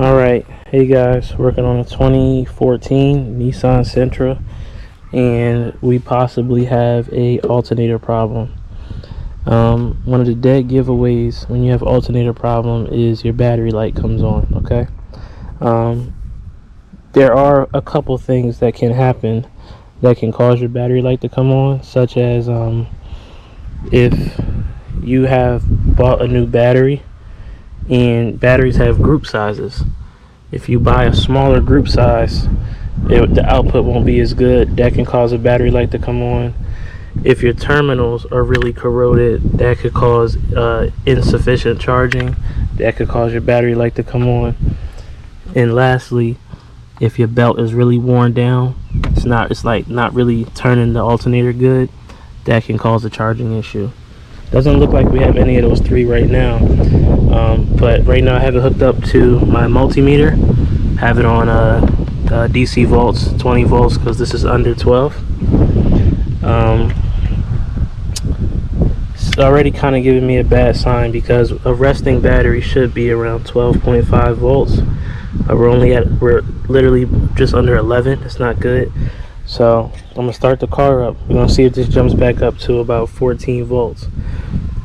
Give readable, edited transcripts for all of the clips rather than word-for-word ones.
Alright, hey guys, working on a 2014 Nissan Sentra, and we possibly have a alternator problem. One of the dead giveaways when you have alternator problem is your battery light comes on, okay? There are a couple things that can happen that can cause your battery light to come on, such as if you have bought a new battery, and batteries have group sizes. If you buy a smaller group size, the output won't be as good. That can cause a battery light to come on. If your terminals are really corroded, that could cause insufficient charging. That could cause your battery light to come on. And lastly, if your belt is really worn down, it's not really turning the alternator good, that can cause a charging issue. Doesn't look like we have any of those three right now, but right now I have it hooked up to my multimeter. Have it on DC volts, 20 volts, because this is under 12. It's already kind of giving me a bad sign because a resting battery should be around 12.5 volts. We're literally just under 11. It's not good. So I'm gonna start the car up. We're gonna see if this jumps back up to about 14 volts.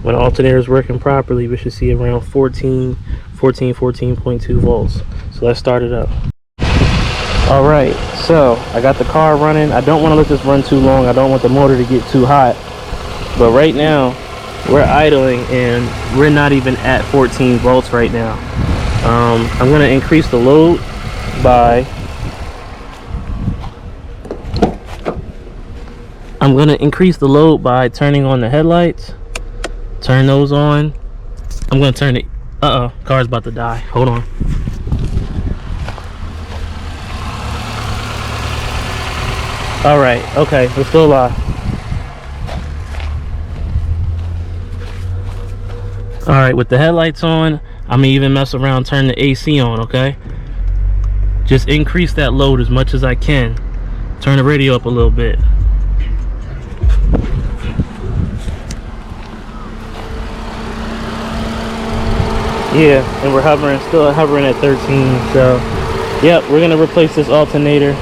When the alternator is working properly, we should see around 14.2 volts. So let's start it up. Alright, so I got the car running. I don't want to let this run too long. I don't want the motor to get too hot. But right now, we're idling and we're not even at 14 volts right now. I'm gonna increase the load by turning on the headlights. Turn those on. I'm gonna turn it. Car's about to die. Hold on. Alright, okay, we're still alive. Alright, with the headlights on, I'm gonna even mess around, turn the AC on, okay? Just increase that load as much as I can. Turn the radio up a little bit. Yeah, and we're still hovering at 13. So, yep, we're gonna replace this alternator.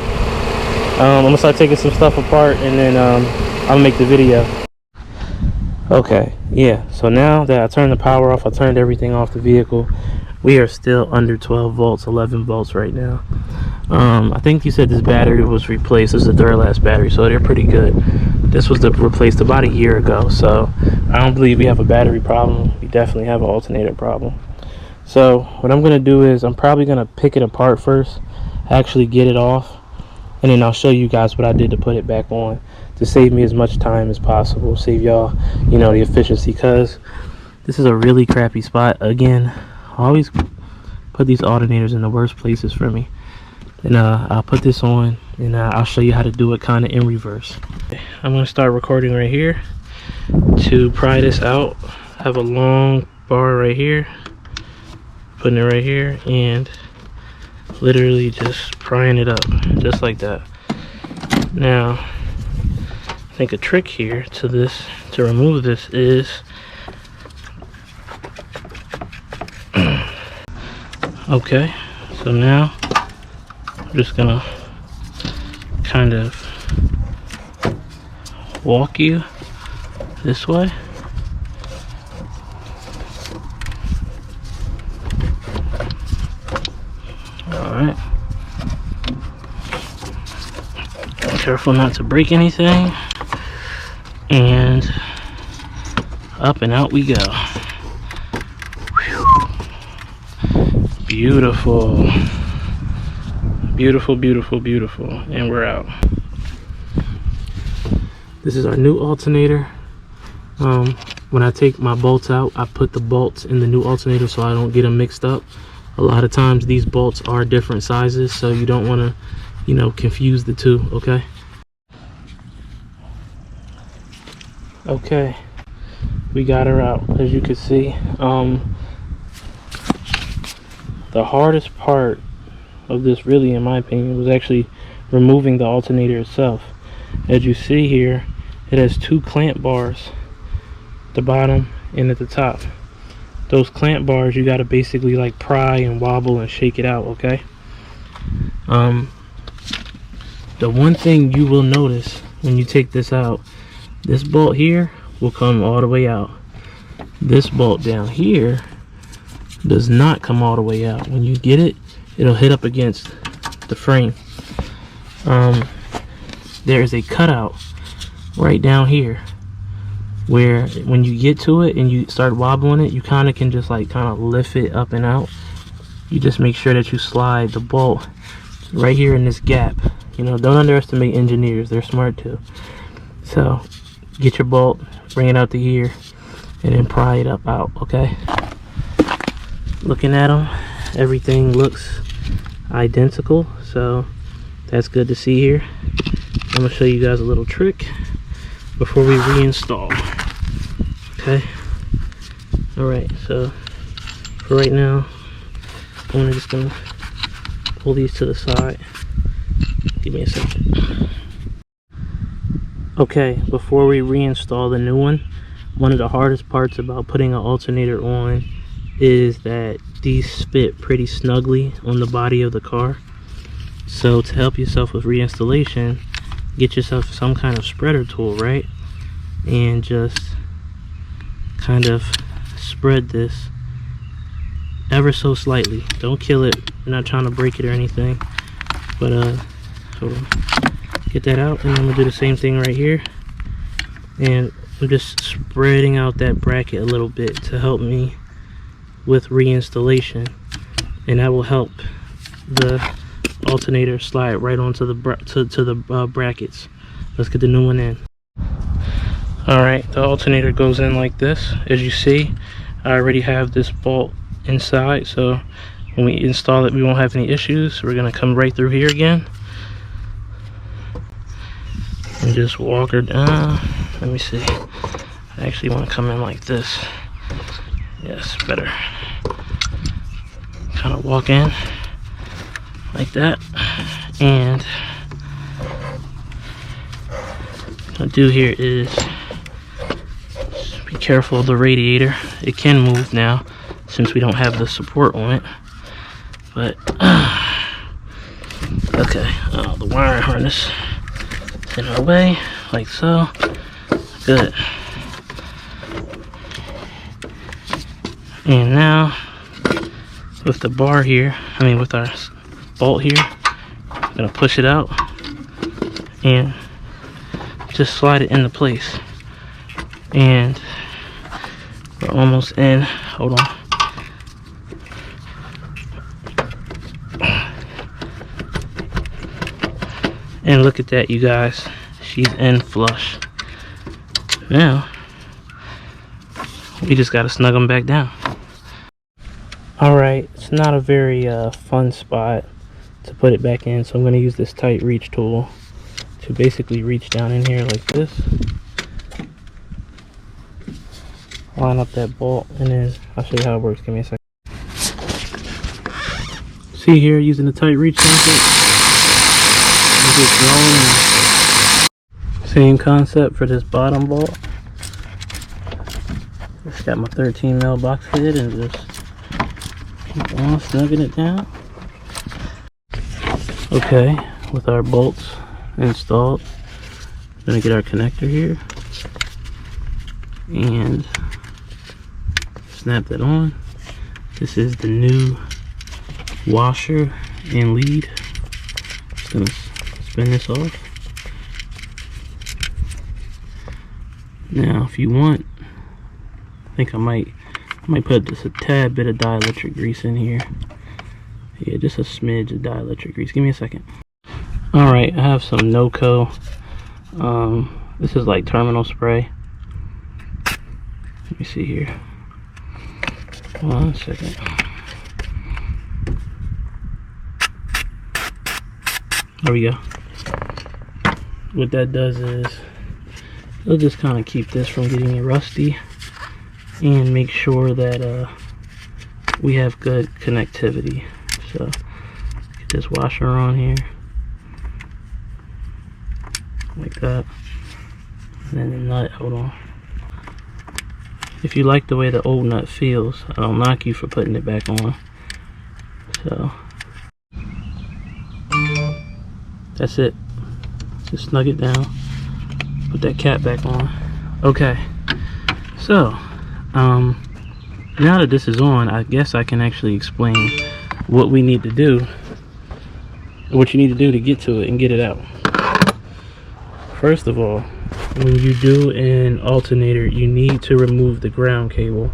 I'm gonna start taking some stuff apart, and then I'll make the video. Okay, yeah. So now that I turned the power off, I turned everything off the vehicle. We are still under 12 volts, 11 volts right now. I think you said this battery was replaced. This is a Duralast battery, so they're pretty good. This was replaced about a year ago, so I don't believe we have a battery problem. We definitely have an alternator problem. So what I'm gonna do is I'm probably gonna pick it apart first, actually get it off, and then I'll show you guys what I did to put it back on to save me as much time as possible, save y'all, you know, the efficiency, because this is a really crappy spot. Again, I always put these alternators in the worst places for me. And I'll put this on, and I'll show you how to do it kind of in reverse. I'm gonna start recording right here. To pry this out, I have a long bar right here, putting it right here, and literally just prying it up just like that. Now I think a trick here to remove this is okay, so now I'm just gonna kind of walk you this way. Alright. Careful not to break anything. And up and out we go. Whew. Beautiful. Beautiful, beautiful, beautiful. And we're out. This is our new alternator. When I take my bolts out, I put the bolts in the new alternator so I don't get them mixed up. A lot of times these bolts are different sizes, so you don't want to, you know, confuse the two, okay? Okay, we got her out, as you can see. The hardest part of this, really, in my opinion, was actually removing the alternator itself. As you see here, it has two clamp bars at the bottom and at the top. those clamp bars, you gotta basically like pry and wobble and shake it out, okay? The one thing you will notice when you take this out, this bolt here will come all the way out. This bolt down here does not come all the way out. When you get it, it'll hit up against the frame. There is a cutout right down here where when you get to it and you start wobbling it, you kind of can just like kind of lift it up and out. You just make sure that you slide the bolt right here in this gap. You know, don't underestimate engineers, they're smart too. So get your bolt, bring it out to here, and then pry it up out, okay? Looking at them, everything looks identical, so that's good to see here. I'm gonna show you guys a little trick before we reinstall. Okay. All right. So for right now, I'm just gonna pull these to the side. Give me a second. Okay. Before we reinstall the new one of the hardest parts about putting an alternator on is that these fit pretty snugly on the body of the car. So to help yourself with reinstallation, get yourself some kind of spreader tool, right? And just kind of spread this ever so slightly. Don't kill it. I'm not trying to break it or anything. But hold on. Get that out, and I'm gonna do the same thing right here. And I'm just spreading out that bracket a little bit to help me with reinstallation, and that will help the alternator slide right onto the brackets. Let's get the new one in. Alright, the alternator goes in like this. As you see, I already have this bolt inside, so when we install it we won't have any issues. We're gonna come right through here again and just walk her down. Let me see, I actually want to come in like this. Yes, better. Kind of walk in like that, and what I'll do here is be careful of the radiator. It can move now since we don't have the support on it, but okay. The wiring harness is in our way, like so. Good. And now with the bar here, with our bolt here, I'm gonna push it out and just slide it into place. And we're almost in. Hold on. And look at that, you guys. She's in flush. Now we just gotta snug them back down. Alright, it's not a very fun spot to put it back in, so I'm going to use this tight reach tool to basically reach down in here like this, line up that bolt, and then I'll show you how it works. Give me a second. See here, using the tight reach socket, just rolling. Same concept for this bottom bolt. Just got my 13 mil box head and just keep on snugging it down. Okay, with our bolts installed, we're gonna get our connector here and snap that on. This is the new washer and lead. Just gonna spin this off. Now, if you want, I think I might put just a tad bit of dielectric grease in here. Yeah, just a smidge of dielectric grease. Give me a second. Alright, I have some NOCO. This is like terminal spray. Let me see here. 1 second. There we go. What that does is it'll just kind of keep this from getting rusty and make sure that we have good connectivity. So get this washer on here like that, and then the nut. Hold on. if you like the way the old nut feels, I don't knock you for putting it back on. So that's it. Just snug it down, put that cap back on. Okay, so now that this is on, I guess I can actually explain what we need to do, what you need to do to get to it and get it out. First of all, when you do an alternator, you need to remove the ground cable.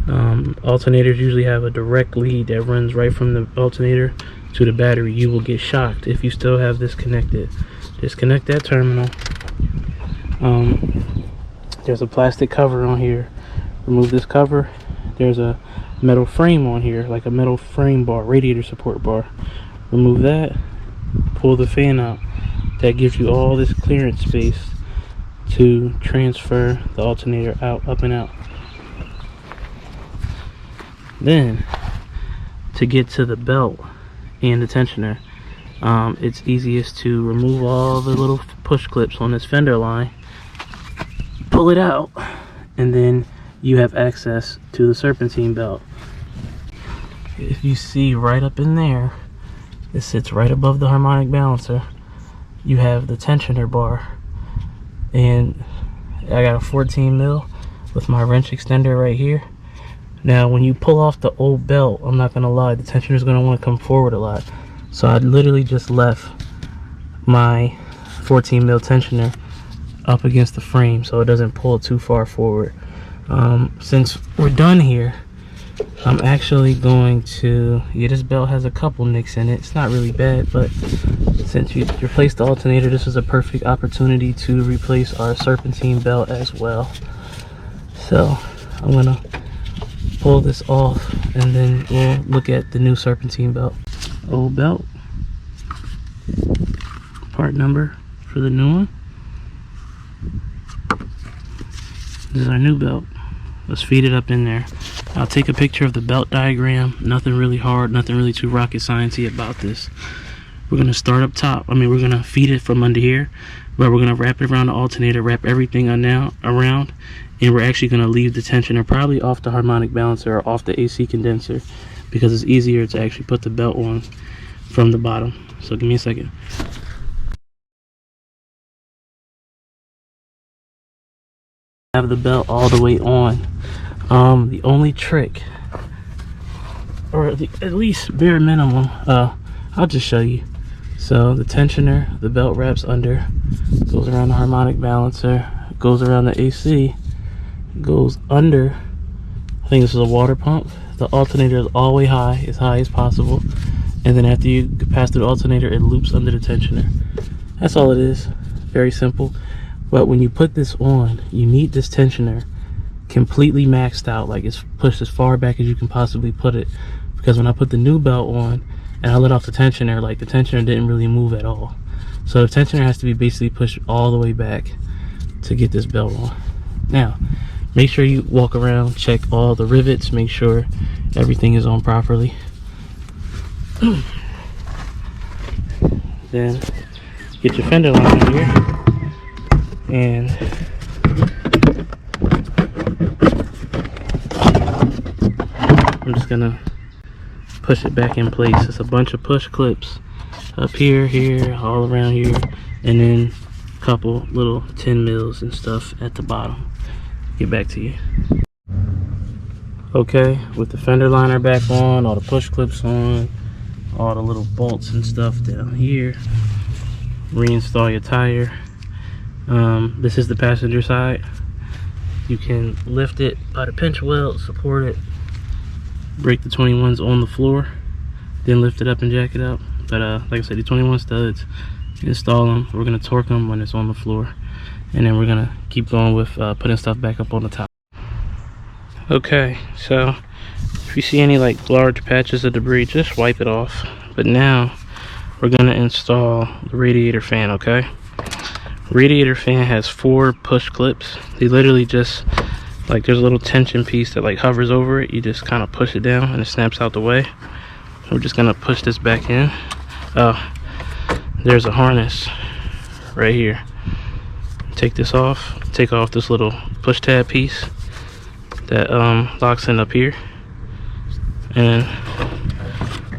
Alternators usually have a direct lead that runs right from the alternator to the battery. You will get shocked if you still have this connected. Disconnect that terminal. There's a plastic cover on here. Remove this cover. There's a metal frame on here, like a metal frame bar, radiator support bar. Remove that. Pull the fan out. That gives you all this clearance space to transfer the alternator out, up and out. Then, to get to the belt and the tensioner, it's easiest to remove all the little push clips on this fender line, pull it out, and then you have access to the serpentine belt. If you see right up in there, it sits right above the harmonic balancer. You have the tensioner bar, and I got a 14 mil with my wrench extender right here. Now when you pull off the old belt, I'm not gonna lie, the tensioner is gonna want to come forward a lot. So I literally just left my 14 mil tensioner up against the frame so it doesn't pull too far forward. Since we're done here, I'm actually going to, yeah, this belt has a couple nicks in it. It's not really bad, but since you replaced the alternator, this is a perfect opportunity to replace our serpentine belt as well. So I'm gonna pull this off and then we'll look at the new serpentine belt. Old belt, part number for the new one. This is our new belt. Let's feed it up in there. I'll take a picture of the belt diagram. Nothing really hard, nothing really too rocket sciencey about this. We're gonna start up top. We're gonna feed it from under here, but we're gonna wrap it around the alternator, wrap everything around, and we're actually gonna leave the tensioner probably off the harmonic balancer or off the AC condenser because it's easier to actually put the belt on from the bottom. So give me a second. Have the belt all the way on. The only trick, or at least bare minimum, I'll just show you. So the tensioner, the belt wraps under, goes around the harmonic balancer, goes around the AC, goes under, I think this is a water pump. The alternator is all the way high as possible, and then after you pass through the alternator, it loops under the tensioner. That's all it is. Very simple. But when you put this on, you need this tensioner completely maxed out, like it's pushed as far back as you can possibly put it, because when I put the new belt on and I let off the tensioner, like the tensioner didn't really move at all. So the tensioner has to be basically pushed all the way back to get this belt on. Now make sure you walk around, check all the rivets, make sure everything is on properly. Then get your fender line in here, and I'm just gonna push it back in place. It's a bunch of push clips up here, all around here, and then a couple little 10 mils and stuff at the bottom. Get back to you. Okay, with the fender liner back on, all the push clips on, all the little bolts and stuff down here, reinstall your tire. This is the passenger side. You can lift it by the pinch weld, support it, break the 21s on the floor, then lift it up and jack it up. But like I said, the 21 studs, install them. We're gonna torque them when it's on the floor, and then we're gonna keep going with putting stuff back up on the top. Okay, so if you see any like large patches of debris, just wipe it off. But now we're gonna install the radiator fan. Okay, radiator fan has 4 push clips. They literally just, like, there's a little tension piece that like hovers over it. You just kind of push it down and it snaps out the way. We're just gonna push this back in. There's a harness right here. Take this off, take off this little push tab piece, that locks in up here. And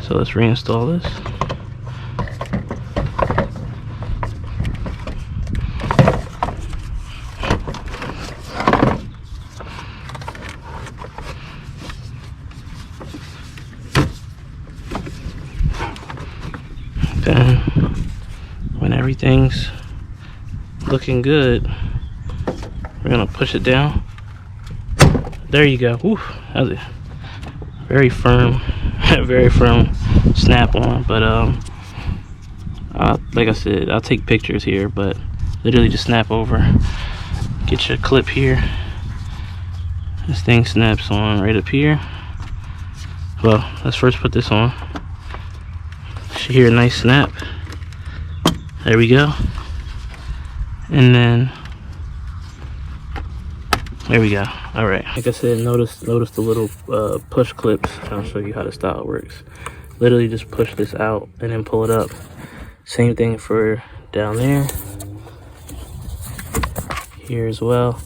so let's reinstall this. Then when everything's looking good, we're gonna push it down. There you go. Woo, that was a very firm very firm snap on. But like I said, I'll take pictures here, but literally just snap over. Get your clip here. This thing snaps on right up here. Well, let's first put this on. Should hear a nice snap. There we go. And then there we go. All right. Like I said, notice the little push clips. I'll show you how the style works. Literally just push this out and then pull it up. Same thing for down there, here as well,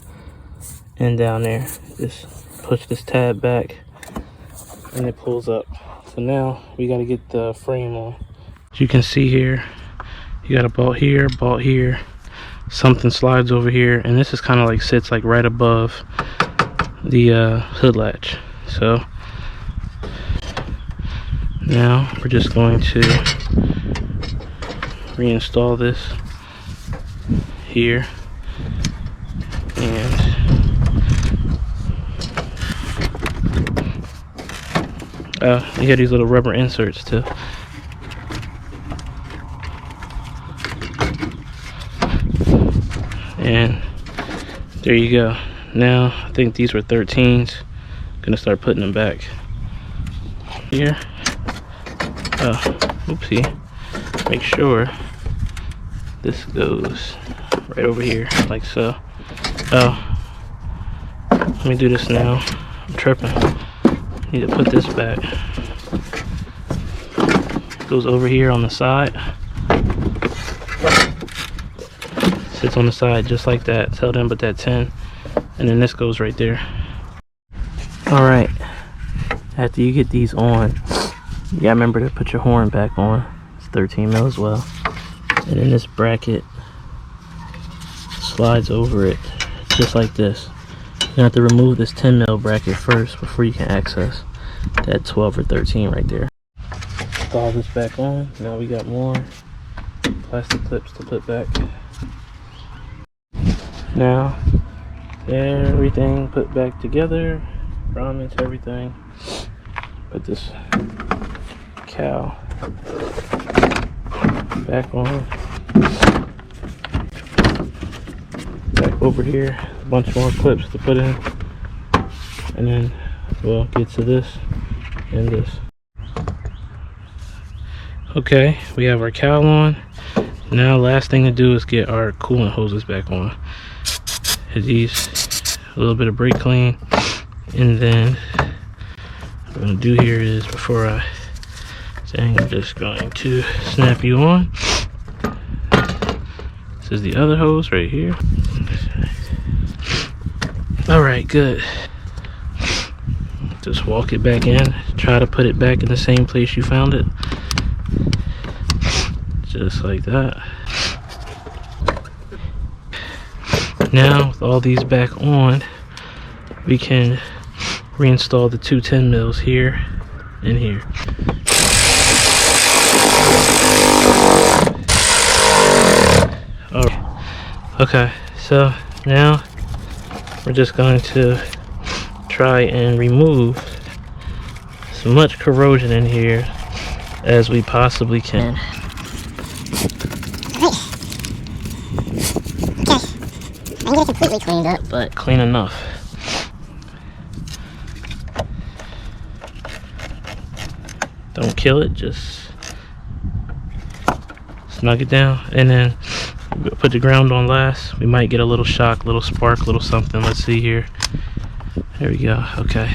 and down there. Just push this tab back and it pulls up. So now we got to get the frame on. As you can see here, you got a bolt here, something slides over here, and this is kind of like sits like right above the hood latch. So now we're just going to reinstall this here, and you have these little rubber inserts too. And there you go. Now I think these were 13s. Gonna start putting them back here. Oopsie. Make sure this goes right over here like so. Let me do this now. I'm tripping. Need to put this back. Goes over here on the side. Sits on the side just like that. Tell them but that 10. And then this goes right there. Alright. After you get these on, you gotta remember to put your horn back on. It's 13 mil as well. And then this bracket slides over it just like this. You have to remove this 10 mil bracket first before you can access that 12 or 13 right there. Install this back on. Now we got more plastic clips to put back. Now everything put back together. Promise everything. Put this cowl back on. Back over here. A bunch more clips to put in. And then we'll get to this and this. Okay, we have our cowl on. Now last thing to do is get our coolant hoses back on. Hit these, a little bit of brake clean, and then what I'm gonna do here is, before I say, I'm just going to snap you on. This is the other hose right here. Alright, good. Just walk it back in. Try to put it back in the same place you found it. Just like that. Now with all these back on, we can reinstall the two 10 mils here and here. Okay, so now we're just going to try and remove as much corrosion in here as we possibly can. I'm gonna completely cleaned up, but clean enough. Don't kill it, just snug it down, and then put the ground on last. We might get a little shock, little spark, little something. Let's see here. There we go. Okay.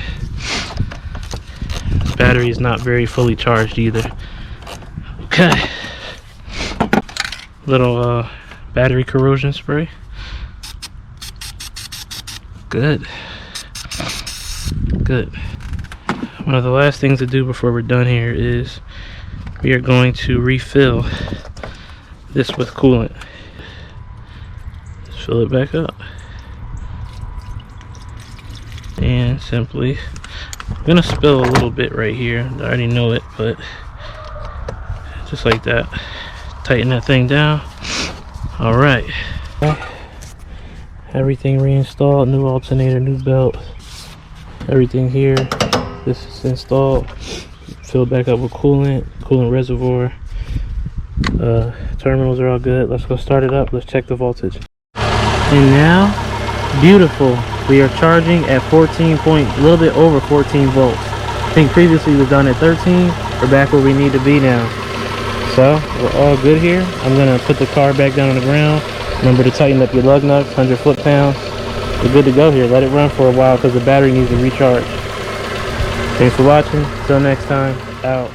This battery is not very fully charged either. Okay. Little battery corrosion spray. Good. Good. One of the last things to do before we're done here is we are going to refill this with coolant. Just fill it back up. And simply, I'm gonna spill a little bit right here. I already know it, but just like that. Tighten that thing down. All right. Everything reinstalled, new alternator, new belt, everything here. This is installed. Filled back up with coolant reservoir. Terminals are all good. Let's go start it up. Let's check the voltage. And now, beautiful. We are charging at 14 point, a little bit over 14 volts. I think previously we was done at 13. We're back where we need to be now. So we're all good here. I'm gonna put the car back down on the ground. Remember to tighten up your lug nuts, 100 foot-pounds. We're good to go here. Let it run for a while because the battery needs to recharge. Thanks for watching. Till next time, out.